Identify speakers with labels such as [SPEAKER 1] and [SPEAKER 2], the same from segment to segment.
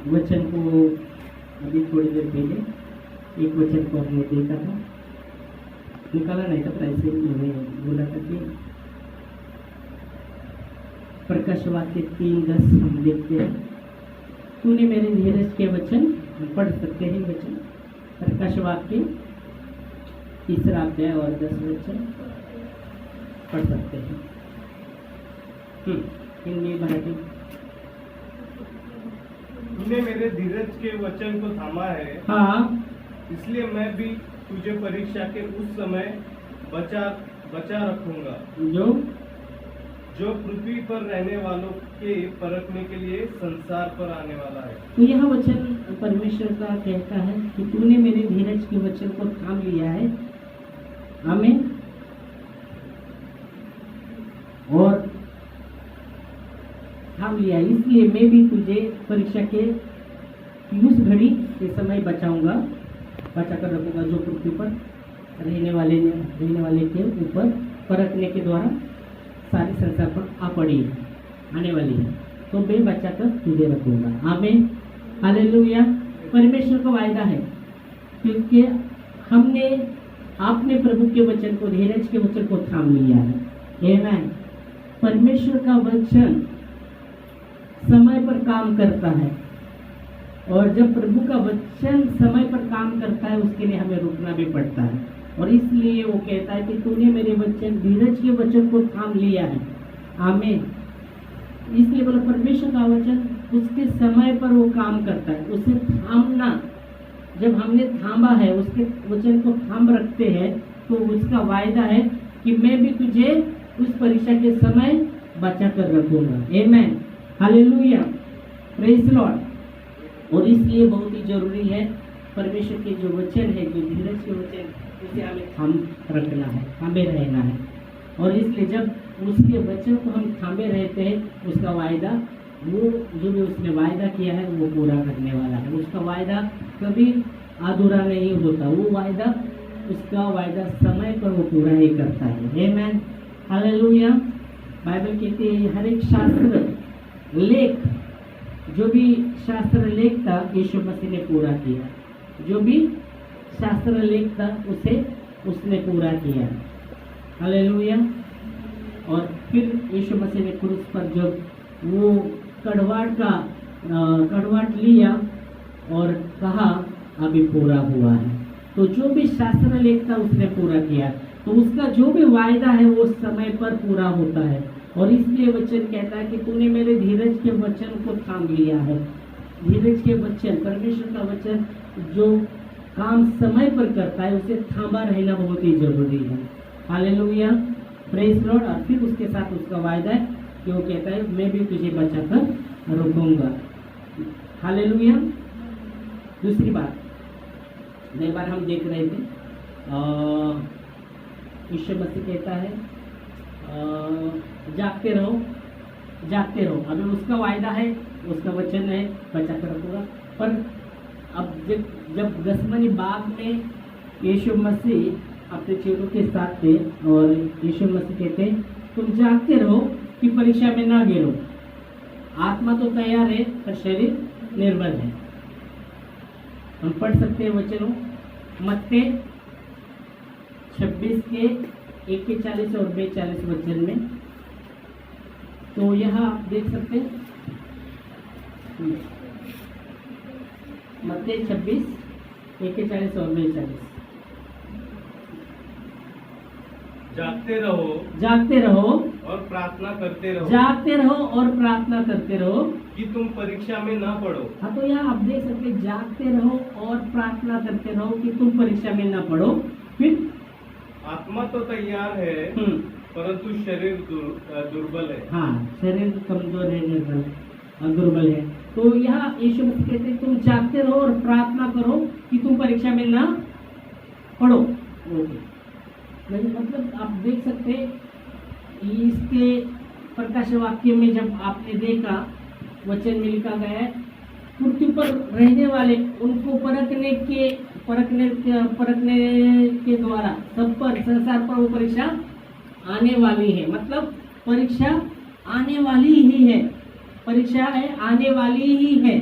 [SPEAKER 1] वचन को अभी थोड़ी देर पहले एक वचन को हमने देखा था, निकाला नहीं था, पर ऐसे ही मैंने बोला था कि प्रकाश वाक्य 3:10 हम देखते हैं। तूने मेरे धीरज के वचन, हम पढ़ सकते हैं वचन, प्रकाश वाक्य 3 अध्याय और 10 वचन पढ़ सकते हैं। हिंदी मराठी।
[SPEAKER 2] तूने मेरे धीरज के वचन को थामा है,
[SPEAKER 1] हाँ,
[SPEAKER 2] इसलिए मैं भी तुझे परीक्षा के उस समय बचा रखूंगा जो पृथ्वी पर रहने वालों के परखने के लिए संसार पर आने वाला है।
[SPEAKER 1] तो यह वचन परमेश्वर का कहता है कि तूने मेरे धीरज के वचन को थाम लिया है, आमीन। और थाम लिया, इसलिए मैं भी तुझे परीक्षा के उस घड़ी के समय बचा कर रखूंगा जो पृथ्वी पर रहने वाले के ऊपर परखने के द्वारा सारे संसार पर आने वाली है, तो मैं बचा कर तुझे रखूंगा, आमीन, हालेलुया। परमेश्वर का वायदा है, क्योंकि आपने प्रभु के वचन को, धीरज के वचन को थाम लिया है, आमीन। परमेश्वर का वचन समय पर काम करता है, और जब प्रभु का वचन समय पर काम करता है उसके लिए हमें रुकना भी पड़ता है। और इसलिए वो कहता है कि तूने मेरे वचन, धीरज के वचन को थाम लिया है, आमीन। इसलिए बोला परमेश्वर का वचन उसके समय पर वो काम करता है, उसे थामना, जब हमने थामा है, उसके वचन को थाम रखते हैं, तो उसका वायदा है कि मैं भी तुझे उस परीक्षा के समय बचा कर रखूंगा, आमीन, हालेलुया, प्रेज लॉर्ड। और इसलिए बहुत ही जरूरी है परमेश्वर के जो वचन है, जो धीरज के वचन, उसे हमें थाम रखना है, थामे रहना है। और इसलिए जब उसके वचन को हम थामे रहते हैं, उसका वायदा, वो जो भी उसने वायदा किया है वो पूरा करने वाला है। उसका वायदा कभी अधूरा नहीं होता, वो वायदा, उसका वायदा समय पर वो पूरा ही करता है, आमीन, हालेलुया। बाइबल कहती है हर एक शास्त्र लेख, जो भी शास्त्र लेख था यीशु मसीह ने पूरा किया, जो भी शास्त्र लेख था उसे उसने पूरा किया, हालेलुया। और फिर यीशु मसीह ने क्रूस पर जब वो कड़वाट लिया और कहा अभी पूरा हुआ है, तो जो भी शास्त्र लेख था उसने पूरा किया, तो उसका जो भी वायदा है वो समय पर पूरा होता है। और इसलिए वचन कहता है कि तूने मेरे धीरज के वचन को थाम लिया है। धीरज के वचन, परमेश्वर का वचन जो काम समय पर करता है, उसे थामा रहना बहुत ही जरूरी है, हालेलुया, प्रेज लॉर्ड। और फिर उसके साथ उसका वायदा है कि वो कहता है मैं भी तुझे बचा कर रखूंगा, हालेलुया। दूसरी बात, नई बार हम देख रहे थे, यीशु मसीह कहता है जागते रहो। अभी उसका वायदा है, उसका वचन है बचा कर रखूंगा। पर अब जब गसमनी बाग में यीशु मसीह अपने चेलों के साथ थे, और यीशु मसीह कहते तुम जागते रहो कि परीक्षा में ना गिरो। आत्मा तो तैयार है पर शरीर निर्बल है। हम पढ़ सकते हैं वचनों, मत्ती 26 के 41 और 42 वचन में, तो यहाँ आप देख सकते हैं, मत्ती 26 41 और 42।
[SPEAKER 2] जागते रहो और प्रार्थना करते रहो,
[SPEAKER 1] जागते रहो और प्रार्थना करते रहो
[SPEAKER 2] कि तुम परीक्षा में ना पड़ो।
[SPEAKER 1] हाँ, तो यहाँ आप देख सकते हैं, जागते रहो और प्रार्थना करते रहो कि तुम परीक्षा में ना पड़ो। फिर
[SPEAKER 2] आत्मा तो तैयार है परंतु शरीर दुर्बल है।
[SPEAKER 1] हाँ, शरीर कमजोर है, निर्बल और दुर्बल है। तो यहाँ यीशु मसीह कहते हैं तुम जागते रहो और प्रार्थना करो कि तुम परीक्षा में ना पढ़ो। मतलब आप देख सकते हैं, इसके प्रकाश वाक्य में जब आपने देखा वचन में लिखा गया है, पृथ्वी पर रहने वाले उनको परखने के द्वारा सब पर, संसार पर वो परीक्षा आने वाली है। मतलब परीक्षा आने वाली ही है, परीक्षा है आने वाली ही है।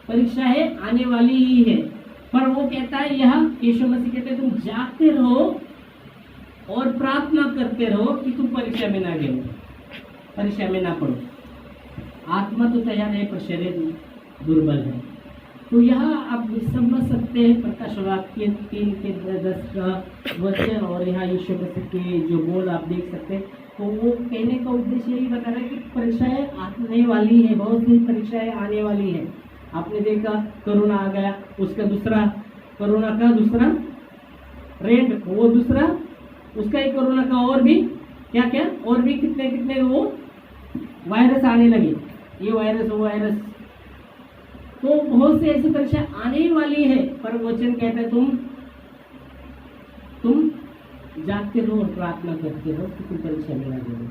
[SPEAKER 1] परीक्षा है आने वाली ही है, पर वो कहता है, यह यीशु मसीह कहते हैं, तुम जागते रहो और प्रार्थना करते रहो कि तुम परीक्षा में ना गिरो, परीक्षा में ना पड़ो। आत्मा तो तैयार है पर शरीर दुर्बल है। तो यहाँ आप समझ सकते हैं प्रकाश वाक्य 3 के 10 का वचन और यहाँ यीशु मसीह के जो बोल आप देख सकते हैं। तो वो कहने का उद्देश्य यही बता रहा है कि परीक्षाएं आने वाली है, बहुत सी परीक्षाएं आने वाली है। आपने देखा कोरोना आ गया, उसका दूसरा कोरोना का दूसरा रेड, वो दूसरा उसका ही कोरोना का और भी क्या क्या और भी कितने कितने वो वायरस आने लगे, ये वायरस वो वायरस। तो बहुत से ऐसी परीक्षा आने वाली है, पर वचन कहता है तुम जागते रहो और प्रार्थना करते रहो कि तुम परीक्षा में ना गिरो।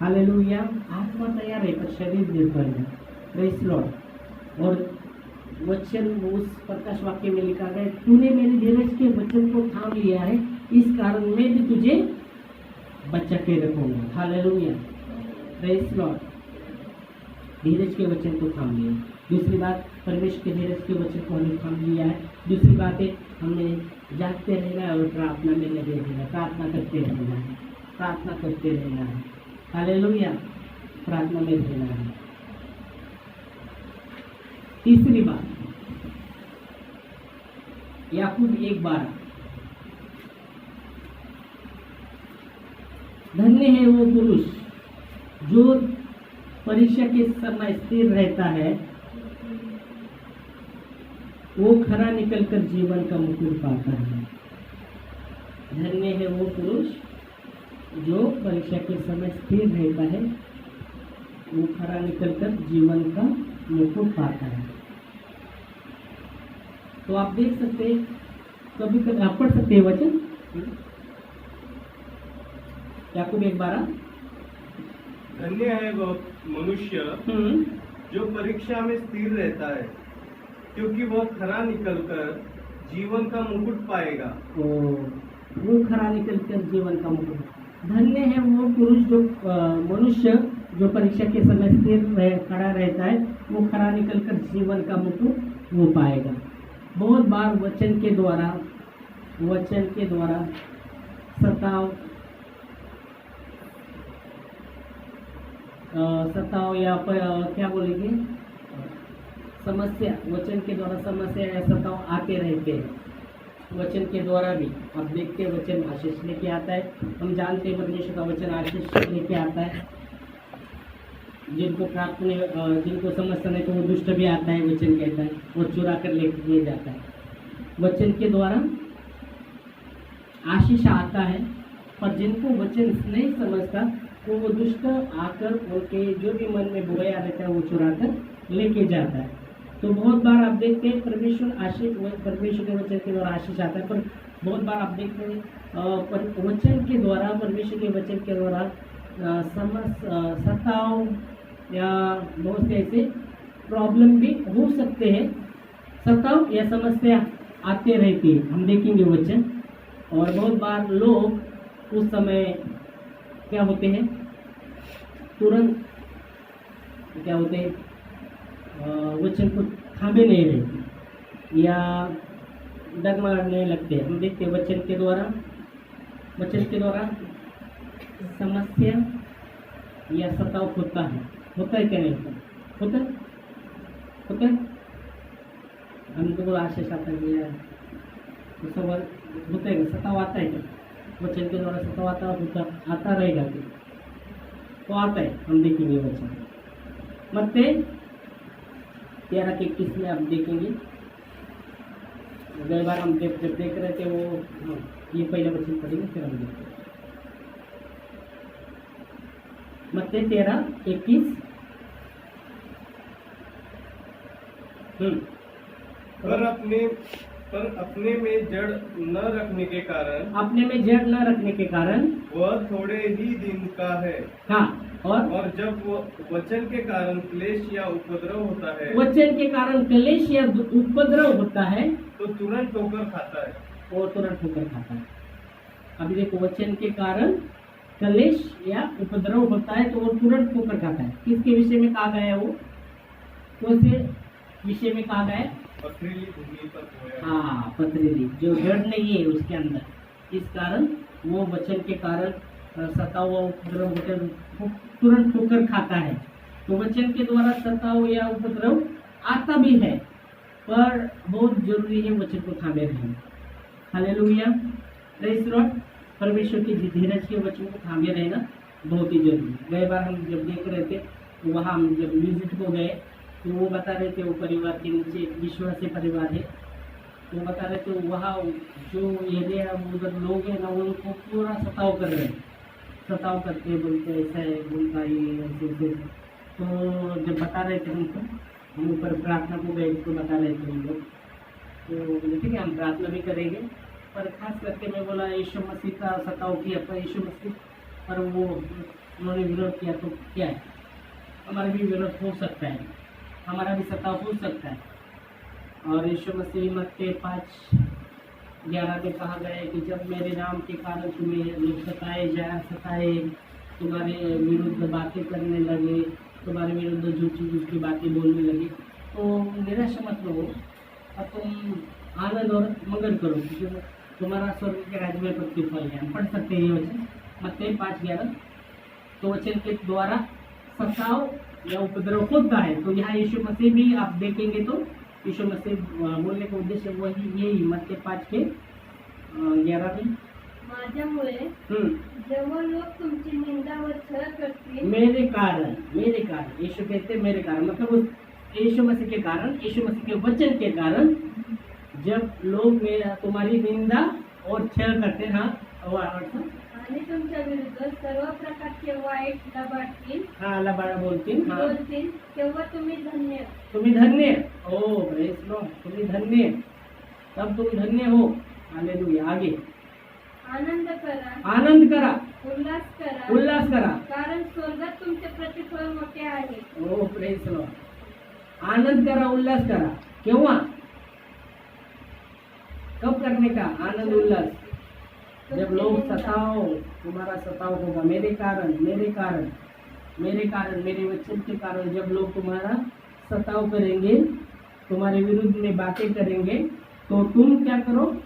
[SPEAKER 1] हालेलुया। आत्मा तैयार है पर शरीर निर्भर है। Praise Lord. और वचन उस प्रकाश वाक्य में लिखा गया, तूने मेरे धीरज के वचन को थाम लिया है, इस कारण मैं भी तुझे बचा के रखूंगा। हालेलुया। Praise Lord. धीरज के वचन को थाम लिया। दूसरी बात, परमेश्वर के धीरज के वचन को हमने थाम लिया है। दूसरी बात है, हमने जागते रहना है और प्रार्थना में लगे रहना, प्रार्थना करते रहना है, प्रार्थना करते रहना है। हालेलुया। प्रार्थना में रहना है। तीसरी बात, याकूब 1:12, धन्य है वो पुरुष जो परीक्षा के समय स्थिर रहता है, वो खरा निकलकर जीवन का मुकुट पाता है। धन्य है वो पुरुष जो परीक्षा के समय स्थिर रहता है, वो खरा निकलकर जीवन का मुकुट पाता है। तो आप देख सकते हैं, कभी कभी आप पढ़ सकते हैं वचन याकूब 1:12।
[SPEAKER 2] धन्य है वह मनुष्य जो परीक्षा में स्थिर रहता है, क्योंकि वह खरा निकलकर जीवन का मुकुट पाएगा।
[SPEAKER 1] वो खरा निकलकर जीवन का मुकुट। धन्य है वो पुरुष जो मनुष्य जो परीक्षा के समय स्थिर खड़ा रहता है, वो खरा निकलकर जीवन का मुकुट वो पाएगा। बहुत बार वचन के द्वारा सताव या क्या बोलेंगे, समस्या, वचन के द्वारा समस्या या सताव आते रहते हैं। वचन के द्वारा भी आप देखते हैं वचन आशीष लेके आता है। हम जानते हैं परमेश्वर का वचन आशीष लेके आता है। जिनको प्राप्त नहीं, जिनको समझता नहीं तो वो दुष्ट भी आता है, वचन कहता है, वो चुरा कर लेके जाता है। वचन के द्वारा आशीष आता है, पर जिनको वचन नहीं समझता तो वो दुष्ट आकर उनके जो भी मन में बुराई रहता है वो चुरा कर लेके जाता है। तो बहुत बार आप देखते हैं परमेश्वर के वचन के द्वारा आशीष आता है, पर बहुत बार आप देखते हैं वचन के द्वारा, परमेश्वर के वचन के द्वारा सताव या बहुत से ऐसे प्रॉब्लम भी हो सकते हैं, सताव या समस्या आते रहती है। हम देखेंगे वचन। और बहुत बार लोग उस समय क्या होते हैं, तुरंत क्या होते हैं, वचन को थामे नहीं रहते या डगमगाने लगते। हम देखते हैं वचन के द्वारा समस्या या सताव होता है क्या नहीं होता है। हम तो आशीष आता है, तो सवाल होता है, सताव आता है क्या? वचन के द्वारा सताव आता रहेगा क्या? तो आता है। हम देखेंगे वचन मत्ती 13:21 में आप देखेंगे। गई बार हम देख रहे थे वो, ये पहला वचन पढ़ेंगे फिर हम देखते हैं। मत्ती 13:21।
[SPEAKER 2] पर अपने में जड़ न रखने के कारण वह थोड़े ही दिन का है।
[SPEAKER 1] हाँ,
[SPEAKER 2] और जब वो वचन के कारण क्लेश या उपद्रव होता है तो तुरंत ठोकर खाता है।
[SPEAKER 1] अभी देखो, वचन के कारण क्लेश या उपद्रव होता है तो वो तुरंत ठोकर खाता है। किसके विषय में कहा गया है वो? तो से विषय में कहा गया है
[SPEAKER 2] पथरीली भूमि पर बोया।
[SPEAKER 1] हाँ, पथरीली, जो जड़ नहीं है उसके अंदर, इस कारण वो वचन के कारण सताव व उपद्रव होकर वो तुरंत ठोकर खाता है। तो वचन के द्वारा सताव या उपद्रव आता भी है, पर बहुत जरूरी है वचन को थामे रहना। Hallelujah, praise Lord. परमेश्वर के धीरज के वचन को थामे रहना बहुत ही जरूरी। गए बार हम जब देख रहे थे, वहाँ हम जब विजिट को गए तो वो बता रहे थे, वो परिवार के नीचे एक विश्वासी परिवार है, वो बता रहे थे वहाँ जो एरिया उधर लोग हैं ना, वो उनको पूरा सताव कर रहे हैं, सताव करते बोलते ऐसा है, बोलता ये ऐसे ऐसे। तो जब बता रहे थे हमको, हम ऊपर प्रार्थना को गए तो बता रहे थे हम लोग, तो बोले ठीक है हम प्रार्थना भी करेंगे, पर खास करके मैं बोला यीशु मसीह का सताव किया, पर यीशु मसीह पर वो उन्होंने विरोध किया, तो क्या है, हमारा भी विरोध हो सकता है, हमारा भी सताव हो सकता है। और यीशु मसीह मत्ती 5:11 में कहा गया है कि जब मेरे नाम के कारण तुम्हें लोग सताए, तुम्हारे विरुद्ध बातें करने लगे, तुम्हारे विरुद्ध झूठी बातें बोलने लगे, तो निराश मत रहो और तुम आनंद और मगन करो, क्योंकि तुम्हारा स्वर्ग के राज्य में प्रतिफल है। हम पढ़ सकते हैं ये वचन मत्ती 5:11। तो वचन के द्वारा सताव या उपद्रव होता है। तो यहाँ यीशु मसीह भी आप देखेंगे तो यीशु मसीह बोलने का उद्देश्य वही यही मत्ती 5:11 में
[SPEAKER 3] माझ्यामुळे जेव्हा लोक तुमची निंदा व छळ करतील,
[SPEAKER 1] मेरे कारण यीशु कहते हैं मेरे कारण, मतलब उस यीशु मसीह के कारण, यीशु मसीह के वचन के कारण जब लोग तुम्हारी निंदा और छळ करते हैं, हाँ
[SPEAKER 3] आणि तुमच्या विरुद्ध सर्व प्रकारचे वाईट लबाडतील,
[SPEAKER 1] हाँ लबाड़ा बोलतील, हाँ
[SPEAKER 3] बोलतील, तेव्हा तुम्ही
[SPEAKER 1] धन्य, ओ प्रेज़ लॉर्ड, तुम्ही धन्य, तब तुम धन्य हो। हालेलुया। आगे
[SPEAKER 3] आनंद करा,
[SPEAKER 1] उल्लास करा,
[SPEAKER 3] कारण स्वर्गात तुमचे प्रतिफळ मोठे आहे।
[SPEAKER 1] ओ प्रेज़ लॉर्ड। आनंद करा, उल्लास करा, केव्हा, कब करने का आनंद उल्लास, जब लोग सताओ, तुम्हारा सताव होगा मेरे कारण, मेरे वचन के कारण जब लोग तुम्हारा सताव करेंगे, तुम्हारे विरुद्ध में बातें करेंगे, तो तुम क्या करो,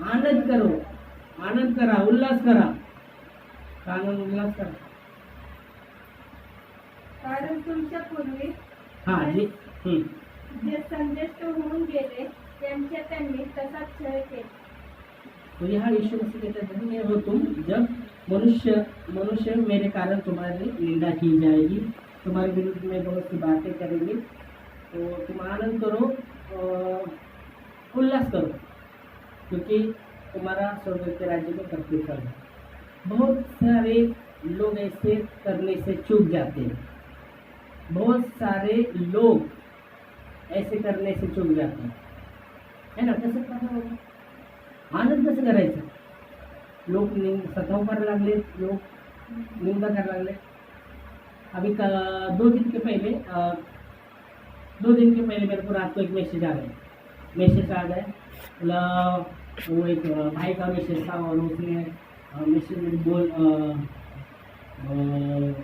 [SPEAKER 1] आनंद करा, उल्लास करा, आनंद उल्लास करा।
[SPEAKER 3] कारण तुमच्या पूर्वी
[SPEAKER 1] हाँ जी,
[SPEAKER 3] जे संदेष्ट होऊन गेले त्यांनी तसाच छळ केला।
[SPEAKER 1] तो यहाँ यीशु मसीह कहते हैं धन्य हो तुम जब मनुष्य मेरे कारण तुम्हारी निंदा की जाएगी, तुम्हारे विरुद्ध में बहुत सी बातें करेंगे, तो तुम आनंद करो, उल्लास करो, क्योंकि तुम्हारा स्वर्ग के राज्य में प्रतिफल है। बहुत सारे लोग ऐसे करने से चूक जाते हैं, बहुत सारे लोग ऐसे करने से चूक जाते हैं, है ना। कसं करणार होतं, आनंद कसं करायचं, लोग सताव करायला लागले, लोग निंदा करायला लागले। अभी 2 दिन के पहले मेरे को रात को एक मैसेज आ गया, बोला वो एक भाई का मैसेज था, और उसने मैसेज में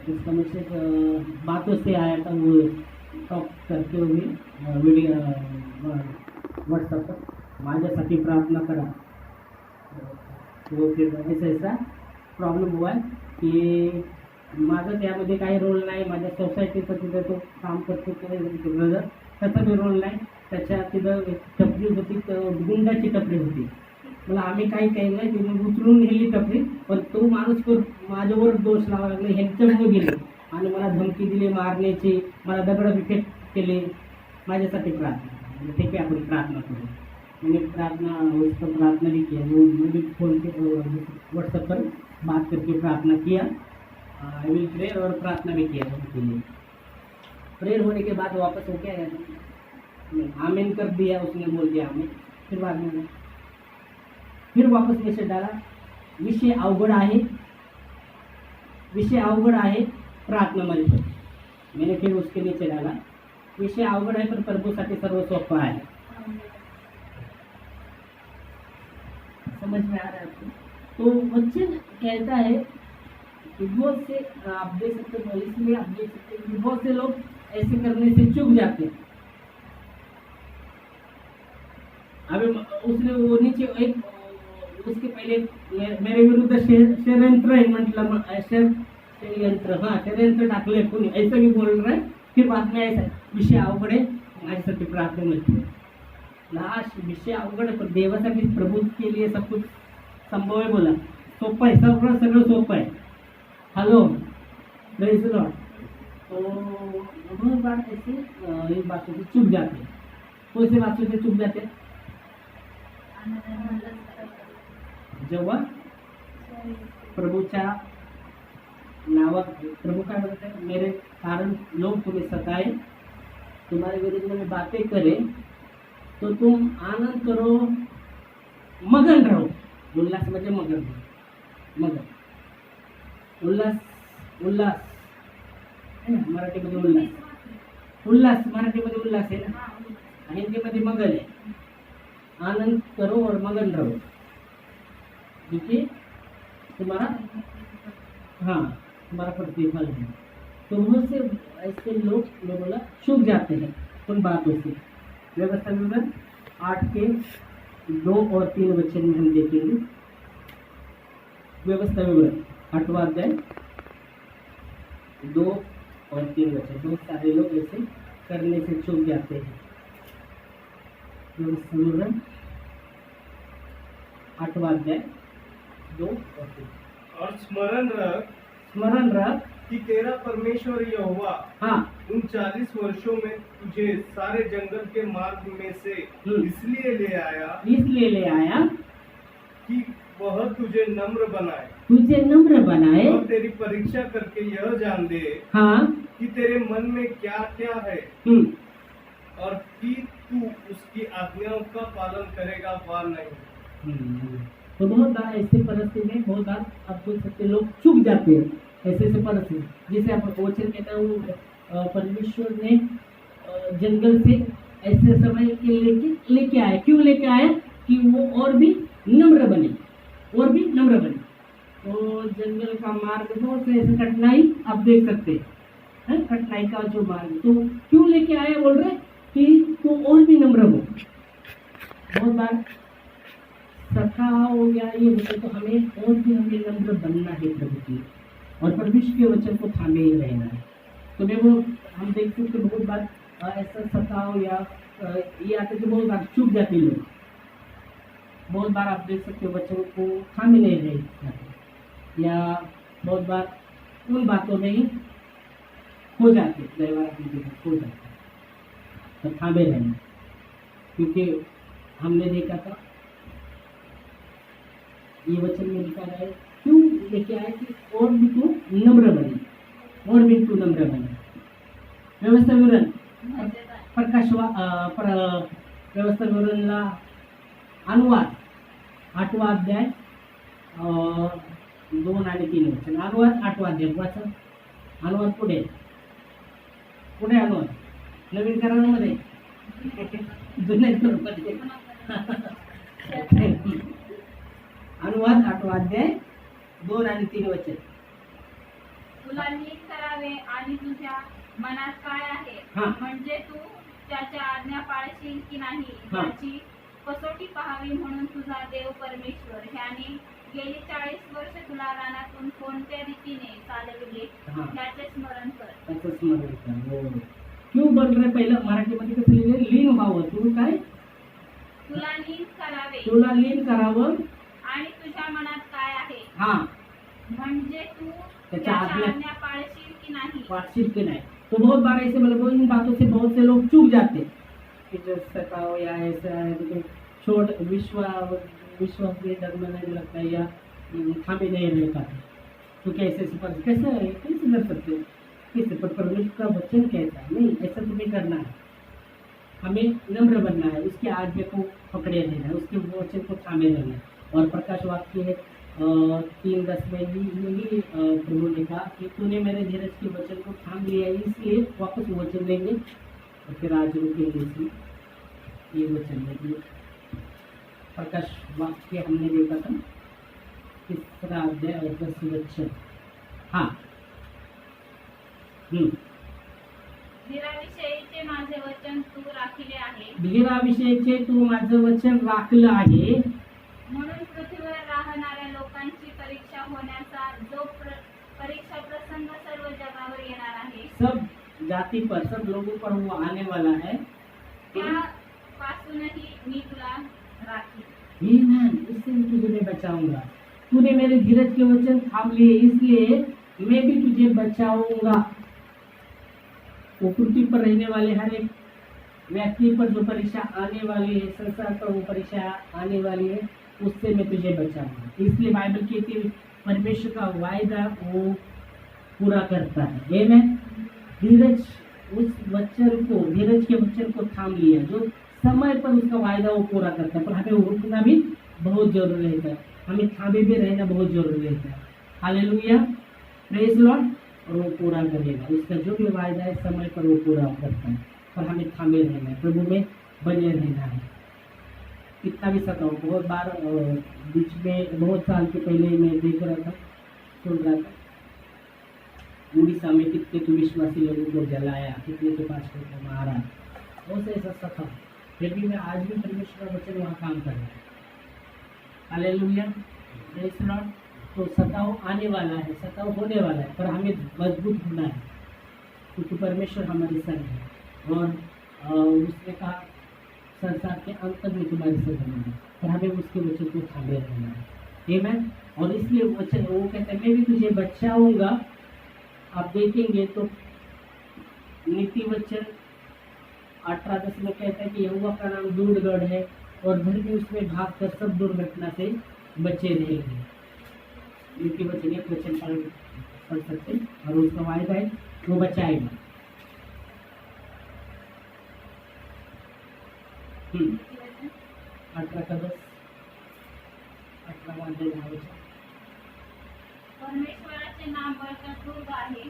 [SPEAKER 1] उसका मैसेज बातों से आया था, वो टॉक करते हुए वीडियो व्हाट्सएप पर माझ्यासाठी प्रार्थना करा। तो फिर ऐसा प्रॉब्लेम हुआ है की माझं त्यामध्ये काही रोल नाही, माझ्या सोसायटीचं तिथं तो काम करतो ब्रदर, त्याचा बी रोल नाही, त्याच्या तिथं एक टपरी होती, गुंडाची टपरी होती, मला आम्ही काही केलं नाही, तिने उचलून नेली टपरी, पण तो माणूस माझ्यावर दोष लावा लागले, ह्यांच्यामुळे गेले आणि मला धमकी दिली मारण्याची, मला दगडफेक केले। माझ्यासाठी प्रार्थना, ठीक है आपण प्रार्थना करू। मैंने प्रार्थना भी किया, वो भी फोन के व्हाट्सएप पर बात करके प्रार्थना किया, आई विल प्रेयर, और प्रार्थना भी किया उनके लिए। प्रेयर होने के बाद वापस हो गया, आमीन कर दिया, उसने बोल दिया आमीन, फिर बाद में फिर वापस मैसेज डाला, विषय अवघड आहे प्रार्थना मध्ये। मैंने फिर उसके नीचे डाला, विषय अवघड आहे पण प्रभूसाठी सर्व सोपं आहे। समझ में आ रहा है आपको? तो वचन कहता है कि बहुत से आप देख सकते हो, इसलिए आप देख सकते हैं कि बहुत से लोग ऐसे करने से चूक जाते हैं, अभी उसने वो नीचे एक उसके पहले मेरे विरुद्ध षड्यंत्र है म्हटलं षड्यंत्र षड्यंत्र टाकले कोणी ऐसा भी बोल रहा है. फिर बाद में ऐसा विषय अवघड आहे माझ्यासाठी प्रार्थनेमध्ये लास्ट विषय अवघड आहे पण देवासाठी प्रभु के लिए सब कुछ संभव है. बोला सोपं आहे सगळं सोपं आहे. Hello praise the Lord. तो बहुत बार ऐसे एक बातों से चूक जाते हैं. कौन सी बातों से चूक जाते हैं? जेव्हा प्रभूच्या नावात प्रभु काय बोलते हैं, मेरे कारण लोग तुम्हें सताए, तुम्हारे विरुद्ध में बातें करे, तो तुम आनंद करो, मगन रहो. उल्लास म्हणजे मगन उल्लास उल्लास है ना. मराठीमध्ये उल्लास मराठीमध्ये उल्लास आहे ना. हिंदीमध्ये मगन आहे. आनंद करो और मगन रहो क्योंकि तुम्हारा प्रतिफल है. तो बहुत से ऐसे लोग मैं बोला चूक जाते हैं उन बातों से. व्यवस्था विवरण 8 के 2 और 3 वचन में हम देखेंगे. व्यवस्था विवरण 8वां अध्याय 2 और 3 वचन. बहुत सारे लोग ऐसे करने से चूक जाते हैं. व्यवस्था विवरण 8वां अध्याय 2 और 3.
[SPEAKER 2] और स्मरण रख कि तेरा परमेश्वर यहोवा उन 40 वर्षों में तुझे सारे जंगल के मार्ग में से इसलिए ले आया कि वह तुझे नम्र बनाए और तेरी परीक्षा करके यह जान दे कि तेरे मन में क्या क्या है और कि तू उसकी आज्ञाओं का पालन करेगा वा नहीं.
[SPEAKER 1] तो बहुत बार ऐसे परिस्थिति में बहुत बार आप सोच सकते लोग चूक जाते हैं. ऐसे परिस्थिति जिसे आप वचन कहता हूँ परमेश्वर ने जंगल से ऐसे समय के लेके आए. क्यों लेके आए? कि वो और भी नम्र बने. तो जंगल का मार्ग बहुत से ऐसे कठिनाई आप देख सकते हैं. कठिनाई का जो मार्ग तो क्यों लेके आए बोल रहे कि तो और भी नम्र हो. बहुत बार सखा हो गया ये होते तो हमें नम्र बनना है प्रभु की और परमेश्वर के वचन को थामे ही रहना है. तो मैं वो हम देख सकते बहुत बार ऐसा सताओ या ये आते तो बहुत बार चूक जाते लोग. बहुत बार आप देख सकते वचन को थामे नहीं रहे या बहुत बार उन बातों में ही हो जाते हो जाते तो थामे रहना. क्योंकि हमने देखा था ये वचन में लिखा है क्यों लेके आए कि और भी तू नम्र बने. व्यवस्था विवरण व्यवस्था विवरणला अनुवाद 8वां अध्याय 2 आणि 3 वचन. अनुवाद 8वां अध्याय वाचा. अनुवाद पुढे अनुवाद नवीन करारामध्ये जुन्या स्वरूपात अनुवाद 8वां अध्याय 2 आणि 3 वचन.
[SPEAKER 3] तुला नीट करावे आणि तुझ्या मनात काय आहे म्हणजे तू त्याच्या आज्ञा पाळशील की नाही याची कसोटी पाहावी म्हणून तुझा देव परमेश्वर ह्याने गेली 40 वर्ष तुला रानातून कोणत्या रीतीने चालविले त्याचे स्मरण कर.
[SPEAKER 1] क्यों बोल रहे पहिलं मराठीमध्ये कसं लिहिलं लीन व्हावं. तू काय तुला लीन करावं
[SPEAKER 3] आणि तुझ्या मनात काय आहे म्हणजे तू
[SPEAKER 1] त्याच्या आज्ञा
[SPEAKER 3] पाळशील
[SPEAKER 1] की नहीं. तो बहुत बार ऐसे मतलब इन बातों से बहुत से लोग चूक जाते कि जो सताओ या ऐसा है तो छोड़ विश्वास के डर में नहीं लगता या थामे नहीं रह पाते. तो कैसे कैसे कर सकते कैसे? पर परमेश्वर का वचन कहता है नहीं ऐसा तुम्हें करना है. हमें नम्र बनना है. उसके आज्ञा को पकड़े रहना है. उसके वचन को थामे रहना है. और प्रकाश वाक्य 3:10 में यही प्रभु ने कहा कि तूने मेरे धीरज के वचन को थाम लिया इसलिए वापस वचन लेंगे और फिर आज रुकेंगे इसलिए ये वचन लेंगे. प्रकाश वाक्य हमने देखा था 3रा अध्याय और 10 वचन.
[SPEAKER 3] धीराविषयीचे माझे वचन तू राखिले आहे
[SPEAKER 1] धीराविषयीचे तू माझं वचन राखलं आहे,
[SPEAKER 3] म्हणून पृथ्वीवर राहणाऱ्या लोकांची परीक्षा होण्याचा जो परीक्षा प्रसंग सर्व जगावर येणार आहे,
[SPEAKER 1] सब जाति पर, सब लोगों पर वो आने वाला है,
[SPEAKER 3] त्यापासूनही मी तुला राखी।
[SPEAKER 1] इससे मैं तुझे नहीं बचाऊंगा। तूने मेरे धीरज के वचन थाम लिए, इसलिए मैं भी तुझे बचाऊंगा। वो पृथ्वी पर रहने वाले हर एक व्यक्ति पर जो परीक्षा आने वाली है, संसार पर वो परीक्षा आने वाली है, उससे मैं तुझे बचाऊंगा। इसलिए बाइबल कहती है परमेश्वर का वायदा वो पूरा करता है। आमीन। धीरज उस वचन को, धीरज के वचन को थाम लिया, जो समय पर उसका वायदा वो पूरा करता है। पर हमें रुकना भी बहुत जरूरी रहता है, हमें थामे भी रहना बहुत जरूरी रहता है। Hallelujah, praise Lord. और वो पूरा करेगा, उसका जो भी वायदा है समय पर वो पूरा करता है। पर हमें थामे रहना है, प्रभु में बने रहना है। कितना भी सताओ, बहुत बार बीच में बहुत साल के पहले मैं देख रहा था, सुन रहा था, उड़ीसा में कितने तो विश्वासी लोगों को जलाया, कितने के पास को मारा, बहुत ऐसा सता। फिर भी मैं आज भी परमेश्वर का वचन वहाँ काम कर रहा है। Hallelujah, praise Lord. तो सताव आने वाला है, सताव होने वाला है, पर हमें मजबूत होना है, क्योंकि परमेश्वर हमारे संग है। और उसने कहा संसार के अंत तक मैं तुम्हारे संग रहूंगा, पर हमें उसके वचन को थामे रहना है। आमीन। और इसलिए वचन वो कहता है मैं भी तुझे बचाऊंगा। आप देखेंगे तो नीति वचन 18:10 में कहता है कि यहोवा का नाम दूरगढ़ है और धर्मी उसमें भाग कर सब दुर्घटना से बचे रहेंगे। नीति वचन एक वचन पढ़ सकते हैं, और उसका वायदा है वो बचाएगा। 18:10
[SPEAKER 3] परमेश्वराचे नाम बळकट दुर्ग आहे,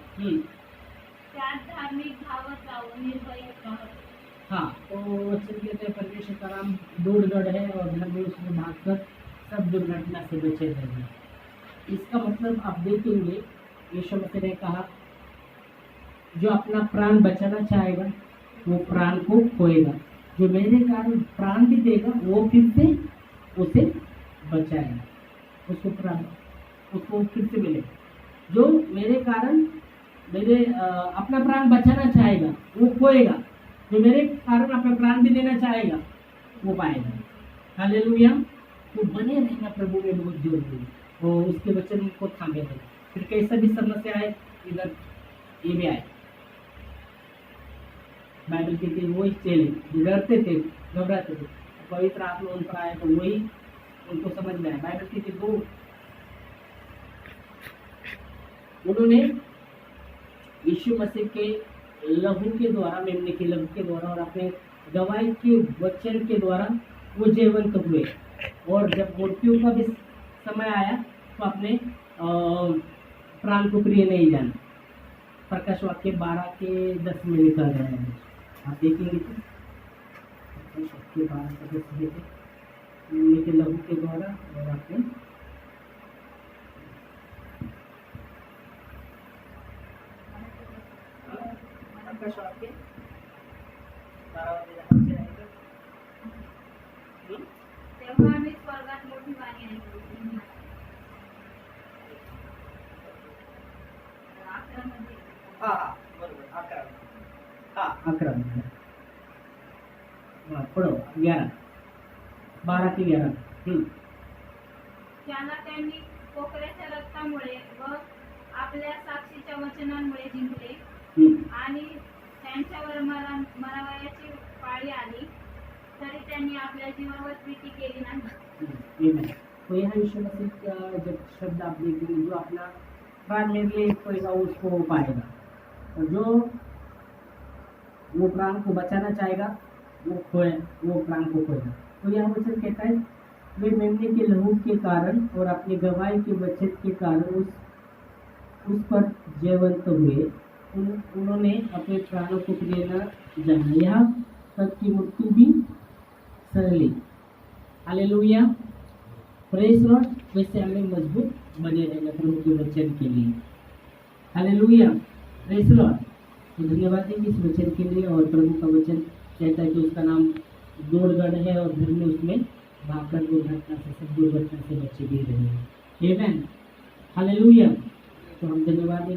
[SPEAKER 3] त्यात धार्मिक धावत जाऊन निर्भय राहते।
[SPEAKER 1] हाँ, तो वचन कहते हैं परमेश्वर का नाम दूरगढ़ है और धर्मी उसमें भागकर सब दुर्घटना से बचे रहेंगे। इसका मतलब आप देखेंगे यीशु मसीह ने कहा जो अपना प्राण बचाना चाहेगा वो प्राण को खोएगा, जो मेरे कारण प्राण भी देगा वो फिर से उसे बचाएगा, उसको प्राण उसको फिर से मिलेगा। जो मेरे कारण मेरे अपना प्राण बचाना चाहेगा वो खोएगा, जो मेरे कारण अपना प्राण भी देना चाहेगा वो पाएगा। हालेलुया। तो बने रहना प्रभु में बहुत जरूरी है, और उसके वचन को थामे रहना। फिर कैसा भी समस्या आए, इधर ये भी आए, बाइबल कहती है वही चेले डरते थे, घबराते थे, पवित्र आत्मा उन पर आया तो वही उनको समझ में आया। बाइबल कहती है वो उन्होंने यीशु मसीह के लहू के द्वारा, मेमने के लहू के द्वारा और अपने गवाही के वचन के द्वारा वो जीवंत हुए। और जब मृत्यु का भी समय आया तो अपने प्राण को प्रिय नहीं जाना। प्रकाश वाक्य 12:10 में लिखा गया है, आप देखेंगे तो प्रकाश वाक्य 12:10 मेमने के लहू के द्वारा और अपने प्रकाश वाक्य 12:10
[SPEAKER 3] तेव्हा आम्ही स्वर्गात मोठी वाणी ऐकली। 11 मध्ये
[SPEAKER 1] बरोबर 11 पढ़ो 11 12 ते 11।
[SPEAKER 3] त्याला त्यांनी पोकऱ्याच्या रक्तामुळे व आपल्या साक्षीच्या वचनांमुळे जिंकले आणि त्यांच्यावर मरावयाची पाळी आली तरी त्यांनी आपल्या जीवावर प्रीती केली नाही।
[SPEAKER 1] तो यहाँ यीशु मसीह का जब शब्द आप देखेंगे, जो अपना प्राण मेरे लिए खोएगा उसको पाएगा, और जो वो प्राण को बचाना चाहेगा वो प्राण को खोएगा। तो यह वचन कहता है वे मेमने के लहू के कारण और अपने गवाही के वचन के कारण उस पर जीवंत हुए। उन्होंने अपने प्राणों को प्रिय न जाना, यहाँ तक की मृत्यु भी सह ली। Hallelujah, praise Lord. वैसे हमें मजबूत बने रहना प्रभु के वचन के लिए। Hallelujah, praise Lord. तो धन्यवाद है इस वचन के लिए। और प्रभु का वचन कहता है कि उसका नाम जोड़गढ़ है और घर में उसमें भाकर दुर्घटना से सब दुर्घटना से बच्चे गिर रहे हैं। आमेन, हालेलुया। तो हम धन्यवाद